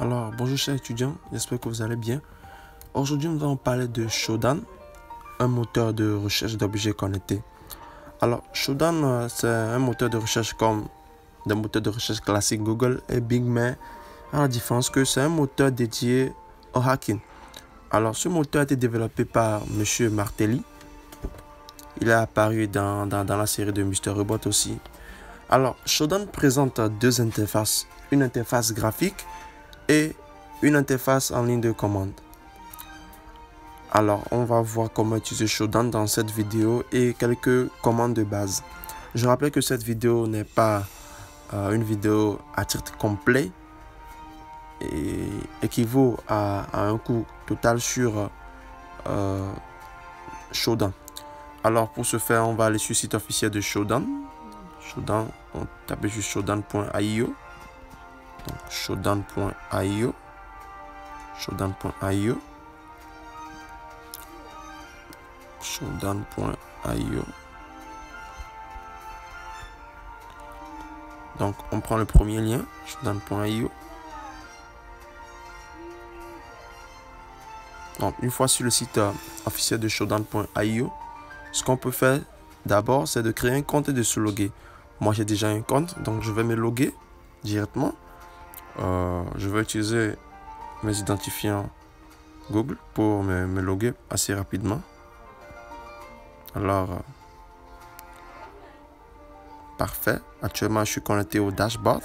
Alors, bonjour chers étudiants, j'espère que vous allez bien. Aujourd'hui, nous allons parler de Shodan, un moteur de recherche d'objets connectés. Alors, Shodan, c'est un moteur de recherche comme des moteurs de recherche classiques Google et Bing, mais à la différence que c'est un moteur dédié au hacking. Alors, ce moteur a été développé par M. Martelly. Il est apparu dans la série de Mr. Robot aussi. Alors, Shodan présente deux interfaces, une interface graphique et une interface en ligne de commande. Alors, on va voir comment utiliser Shodan dans cette vidéo et quelques commandes de base. Je rappelle que cette vidéo n'est pas une vidéo à titre complet et équivaut à un cours total sur Shodan. Alors, pour ce faire, on va aller sur le site officiel de Shodan. Shodan, on tape sur shodan.io. Donc, shodan.io. Shodan.io. Shodan.io. Donc, on prend le premier lien, shodan.io. Donc, une fois sur le site officiel de shodan.io, ce qu'on peut faire d'abord, c'est de créer un compte et de se loguer. Moi, j'ai déjà un compte, donc je vais me loguer directement. Je vais utiliser mes identifiants Google pour me loguer assez rapidement. Alors, parfait. Actuellement, je suis connecté au dashboard.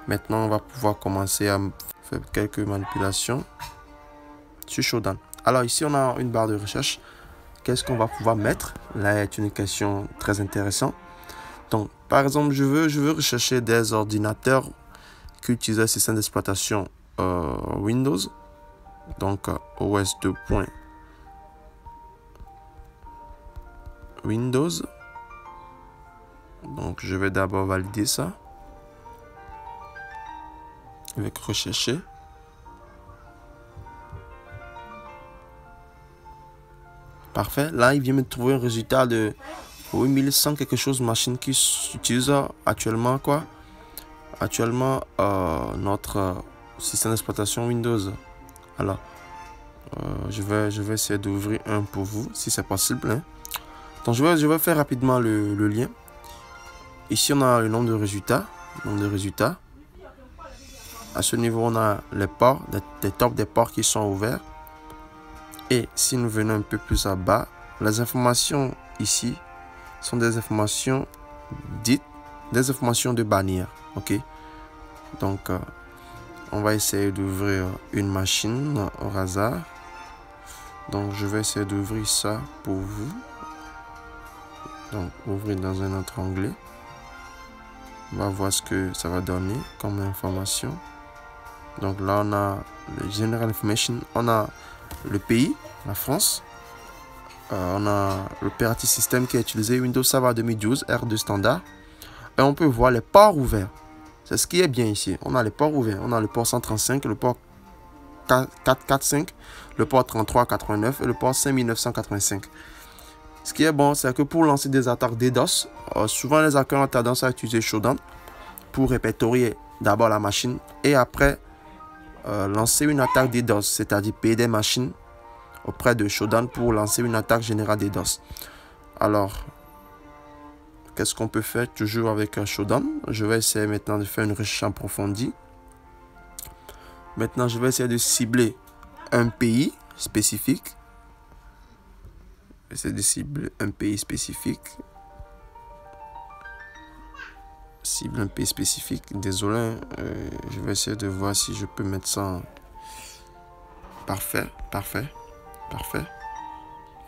Maintenant, on va pouvoir commencer à faire quelques manipulations sur Shodan. Alors, ici, on a une barre de recherche. Qu'est-ce qu'on va pouvoir mettre? Là est une question très intéressante. Donc, par exemple, je veux rechercher des ordinateurs qui utilisent le système d'exploitation Windows. Donc, OS 2. Windows. Donc, je vais d'abord valider ça. Avec rechercher. Parfait. Là, il vient me trouver un résultat de 8100 quelque chose machines qui utilisent actuellement quoi? Actuellement, notre système d'exploitation Windows. Alors, je vais essayer d'ouvrir un pour vous, si c'est possible. Hein. Donc, je vais faire rapidement le lien. Ici, on a le nombre de résultats. À ce niveau, on a les ports, des tops des ports qui sont ouverts. Et si nous venons un peu plus à bas, les informations ici sont des informations dites, des informations de bannière. Ok. Donc, on va essayer d'ouvrir une machine au hasard. Donc, je vais essayer d'ouvrir ça pour vous. Donc, ouvrir dans un autre onglet. On va voir ce que ça va donner comme information. Donc là, on a le General Information. On a le pays, la France. On a l'operating system qui est utilisé, Windows Server 2012, R2 standard. Et on peut voir les ports ouverts. C'est ce qui est bien ici. On a les ports ouverts. On a le port 135, le port 445, le port 3389 et le port 5985. Ce qui est bon, c'est que pour lancer des attaques DDoS, souvent les hackers ont tendance à utiliser Shodan pour répertorier d'abord la machine et après lancer une attaque DDoS, c'est-à-dire payer des machines auprès de Shodan pour lancer une attaque générale DDoS. Alors, qu'est-ce qu'on peut faire toujours avec Shodan? Je vais essayer maintenant de faire une recherche approfondie. Maintenant, je vais essayer de cibler un pays spécifique. Essayer de cibler un pays spécifique. Cible un pays spécifique. Désolé, je vais essayer de voir si je peux mettre ça en... Parfait.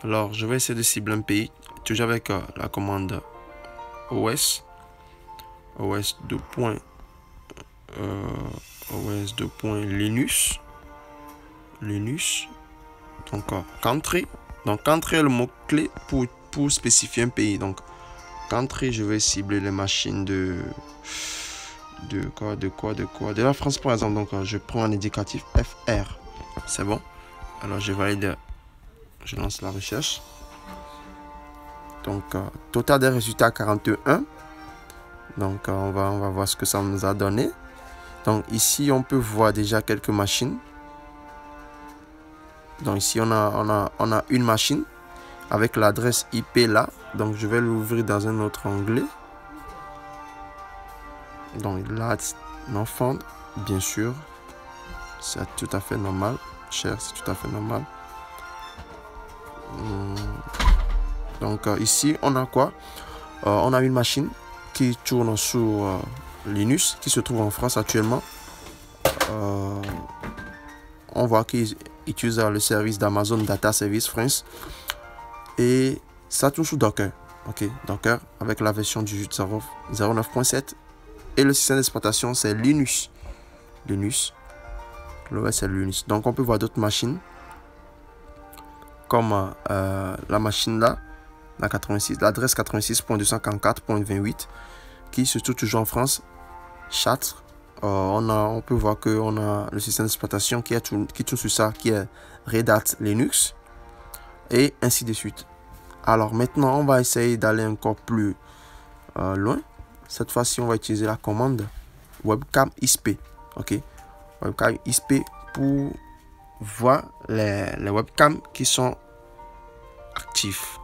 Alors, je vais essayer de cibler un pays, toujours avec la commande OS 2. OS 2.Linux. Donc, country. Donc, country est le mot-clé pour spécifier un pays. Donc, country, je vais cibler les machines de la France, par exemple. Donc, je prends un indicatif FR. C'est bon. Alors, je valide. Je lance la recherche. Donc, total des résultats 41. Donc, on va voir ce que ça nous a donné. Donc ici, on peut voir déjà quelques machines. Donc ici, on a une machine avec l'adresse IP là. Donc je vais l'ouvrir dans un autre onglet. Donc là, non found, bien sûr. C'est tout à fait normal. Cher, c'est tout à fait normal. Donc ici, on a quoi? On a une machine qui tourne sur Linux, qui se trouve en France actuellement. On voit qu'ils utilisent le service d'Amazon Data Service France. Et ça tourne sous Docker. Ok, Docker avec la version du 09.7. Et le système d'exploitation, c'est Linux. L'OS, c'est Linux. Donc, on peut voir d'autres machines. Comme la machine là, l'adresse 86.244.28, qui se trouve toujours en France, Châtres. On peut voir qu'on a le système d'exploitation qui tourne sur ça, qui est Red Hat Linux. Et ainsi de suite. Alors maintenant, on va essayer d'aller encore plus loin. Cette fois-ci, on va utiliser la commande webcam ISP. Ok, webcam ISP pour voir les webcams qui sont actifs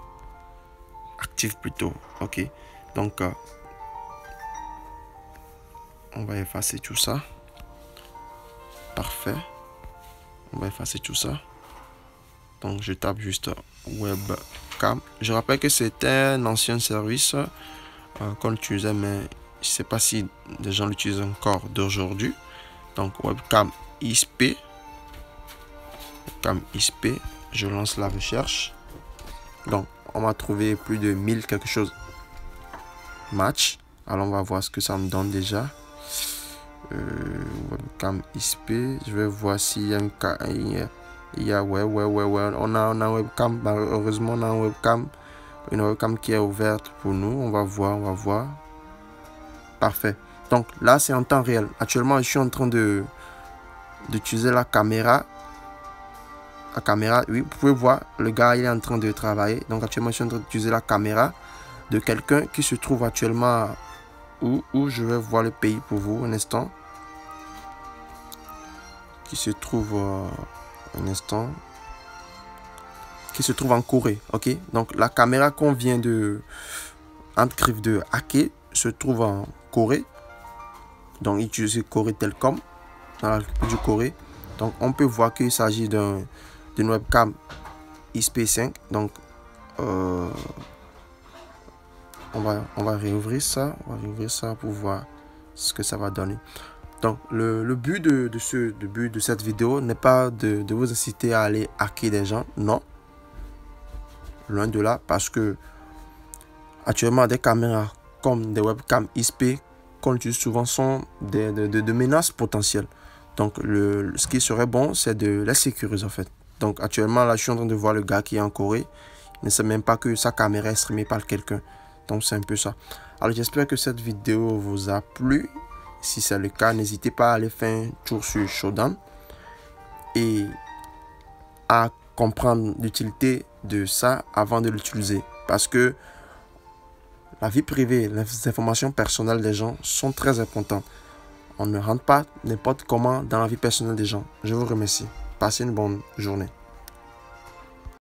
plutôt. Ok, donc on va effacer tout ça. Parfait, on va effacer tout ça. Donc je tape juste webcam. Je rappelle que c'était un ancien service qu'on utilisait, mais je ne sais pas si des gens l'utilisent encore d'aujourd'hui. Donc webcam ISP. Webcam ISP. Je lance la recherche. Donc on va trouver plus de 1000 quelque chose match. Alors on va voir ce que ça me donne déjà. Webcam ISP. Je vais voir s'il y a ouais, on a un webcam. Bah, heureusement, on a une webcam qui est ouverte pour nous. On va voir. Parfait. Donc là, c'est en temps réel. Actuellement, je suis en train d'utiliser la caméra. Oui, vous pouvez voir, le gars, il est en train de travailler. Donc actuellement, je suis en train d'utiliser la caméra de quelqu'un qui se trouve actuellement où je vais voir le pays pour vous un instant. Qui se trouve en Corée. Ok, donc la caméra qu'on vient de hacker se trouve en Corée. Donc il utilise Corée Telecom dans la République du Corée. Donc on peut voir qu'il s'agit d'une webcam ISP5. Donc on va réouvrir ça. Pour voir ce que ça va donner. Donc le but de cette vidéo n'est pas de vous inciter à aller hacker des gens, non, loin de là, parce que actuellement des caméras comme des webcams ISP qu'on utilise souvent sont de menaces potentielles. Donc ce qui serait bon, c'est de les sécuriser en fait. Donc actuellement là, je suis en train de voir le gars qui est en Corée, il ne sait même pas que sa caméra est streamée par quelqu'un. Donc c'est un peu ça. Alors j'espère que cette vidéo vous a plu. Si c'est le cas, n'hésitez pas à aller faire un tour sur Shodan et à comprendre l'utilité de ça avant de l'utiliser. Parce que la vie privée, les informations personnelles des gens sont très importantes. On ne rentre pas n'importe comment dans la vie personnelle des gens. Je vous remercie. Passez une bonne journée.